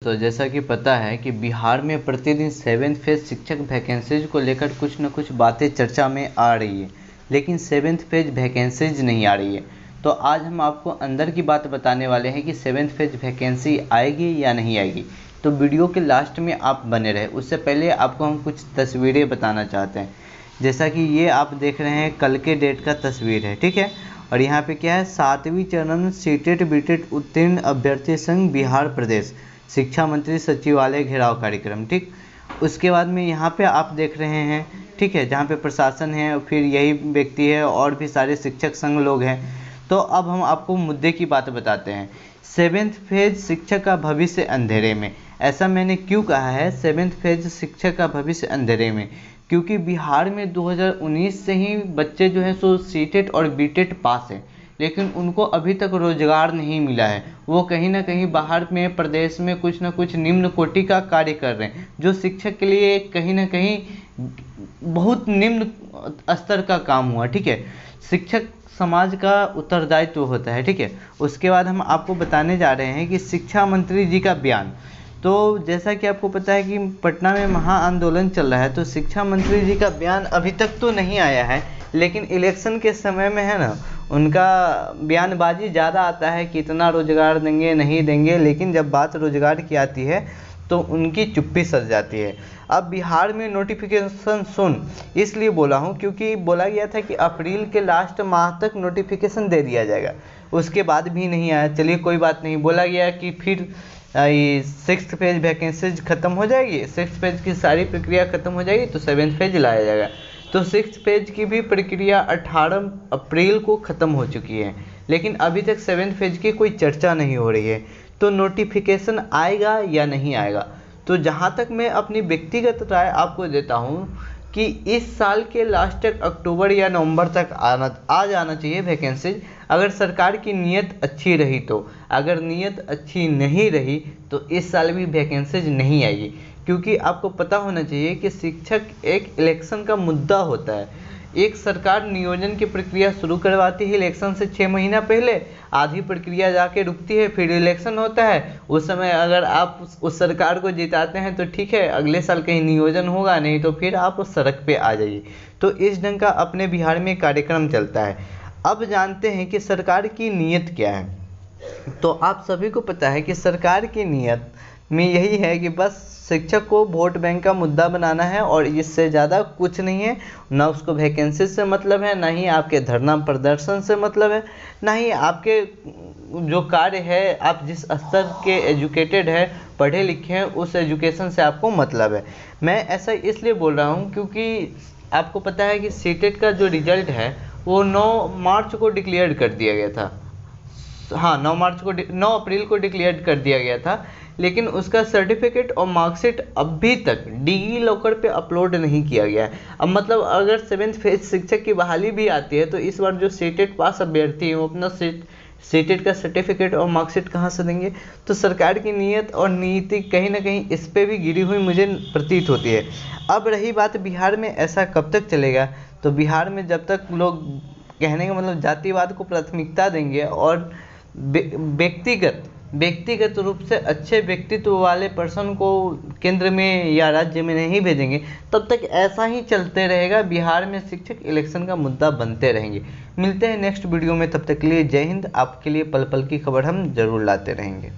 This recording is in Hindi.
दोस्तों, जैसा कि पता है कि बिहार में प्रतिदिन 7th फेज शिक्षक वैकेंसीज को लेकर कुछ न कुछ बातें चर्चा में आ रही है, लेकिन 7th फेज वैकेंसीज नहीं आ रही है। तो आज हम आपको अंदर की बात बताने वाले हैं कि 7th फेज वैकेंसी आएगी या नहीं आएगी। तो वीडियो के लास्ट में आप बने रहे। उससे पहले आपको हम कुछ तस्वीरें बताना चाहते हैं। जैसा कि ये आप देख रहे हैं, कल के डेट का तस्वीर है, ठीक है। और यहाँ पे क्या है, 7वीं चरण सीटेट बीटेट उत्तीर्ण अभ्यर्थी संघ बिहार प्रदेश शिक्षा मंत्री सचिवालय घेराव कार्यक्रम, ठीक। उसके बाद में यहाँ पे आप देख रहे हैं, ठीक है, जहाँ पे प्रशासन है, फिर यही व्यक्ति है और भी सारे शिक्षक संघ लोग हैं। तो अब हम आपको मुद्दे की बात बताते हैं। 7th फेज शिक्षक का भविष्य अंधेरे में। ऐसा मैंने क्यों कहा है 7th फेज शिक्षक का भविष्य अंधेरे में? क्योंकि बिहार में 2019 से ही बच्चे जो हैं सो सीटेट और बीटेट पास हैं, लेकिन उनको अभी तक रोजगार नहीं मिला है। वो कहीं ना कहीं बाहर में प्रदेश में कुछ ना कुछ निम्न कोटि का कार्य कर रहे हैं, जो शिक्षक के लिए कहीं ना कहीं बहुत निम्न स्तर का काम हुआ, ठीक है। शिक्षक समाज का उत्तरदायित्व होता है, ठीक है। उसके बाद हम आपको बताने जा रहे हैं कि शिक्षा मंत्री जी का बयान। तो जैसा कि आपको पता है कि पटना में महा आंदोलन चल रहा है, तो शिक्षा मंत्री जी का बयान अभी तक तो नहीं आया है, लेकिन इलेक्शन के समय में है ना, उनका बयानबाजी ज़्यादा आता है, कितना रोजगार देंगे नहीं देंगे, लेकिन जब बात रोजगार की आती है तो उनकी चुप्पी सज जाती है। अब बिहार में नोटिफिकेशन सुन इसलिए बोला हूँ क्योंकि बोला गया था कि अप्रैल के लास्ट माह तक नोटिफिकेशन दे दिया जाएगा, उसके बाद भी नहीं आया। चलिए कोई बात नहीं, बोला गया कि फिर 6th फेज वैकेंसीज खत्म हो जाएगी, 6th फेज की सारी प्रक्रिया खत्म हो जाएगी तो 7th फेज लाया जाएगा। तो 6th फेज की भी प्रक्रिया 18 अप्रैल को ख़त्म हो चुकी है, लेकिन अभी तक 7th फेज की कोई चर्चा नहीं हो रही है। तो नोटिफिकेशन आएगा या नहीं आएगा? तो जहाँ तक मैं अपनी व्यक्तिगत राय आपको देता हूँ कि इस साल के लास्ट तक अक्टूबर या नवंबर तक आ जाना चाहिए वैकेंसीज, अगर सरकार की नीयत अच्छी रही तो। अगर नीयत अच्छी नहीं रही तो इस साल भी वैकेंसीज नहीं आएगी, क्योंकि आपको पता होना चाहिए कि शिक्षक एक इलेक्शन का मुद्दा होता है। एक सरकार नियोजन की प्रक्रिया शुरू करवाती है इलेक्शन से 6 महीना पहले, आधी प्रक्रिया जाके रुकती है, फिर इलेक्शन होता है। उस समय अगर आप उस सरकार को जिताते हैं तो ठीक है, अगले साल कहीं नियोजन होगा, नहीं तो फिर आप उस सड़क पे आ जाइए। तो इस ढंग का अपने बिहार में कार्यक्रम चलता है। अब जानते हैं कि सरकार की नीयत क्या है। तो आप सभी को पता है कि सरकार की नीयत में यही है कि बस शिक्षक को वोट बैंक का मुद्दा बनाना है, और इससे ज़्यादा कुछ नहीं है। ना उसको वैकेंसी से मतलब है, ना ही आपके धरना प्रदर्शन से मतलब है, ना ही आपके जो कार्य है, आप जिस स्तर के एजुकेटेड है, पढ़े लिखे हैं, उस एजुकेशन से आपको मतलब है। मैं ऐसा इसलिए बोल रहा हूँ क्योंकि आपको पता है कि सीटेट का जो रिजल्ट है वो 9 मार्च को डिक्लेयर कर दिया गया था। हाँ, 9 अप्रैल को डिक्लेयर कर दिया गया था, लेकिन उसका सर्टिफिकेट और मार्कशीट अभी तक डिजी लॉकर पे अपलोड नहीं किया गया है। अब मतलब अगर 7th फेज शिक्षक की बहाली भी आती है तो इस बार जो सीटेट पास अभ्यर्थी हैं वो अपना सीटेट का सर्टिफिकेट और मार्कशीट कहाँ से देंगे? तो सरकार की नीयत और नीति कहीं ना कहीं इस पे भी गिरी हुई मुझे प्रतीत होती है। अब रही बात बिहार में ऐसा कब तक चलेगा, तो बिहार में जब तक लोग, कहने का मतलब, जातिवाद को प्राथमिकता देंगे और व्यक्तिगत रूप से अच्छे व्यक्तित्व वाले पर्सन को केंद्र में या राज्य में नहीं भेजेंगे, तब तक ऐसा ही चलते रहेगा। बिहार में शिक्षक इलेक्शन का मुद्दा बनते रहेंगे। मिलते हैं नेक्स्ट वीडियो में, तब तक के लिए जय हिंद। आपके लिए पल पल की खबर हम जरूर लाते रहेंगे।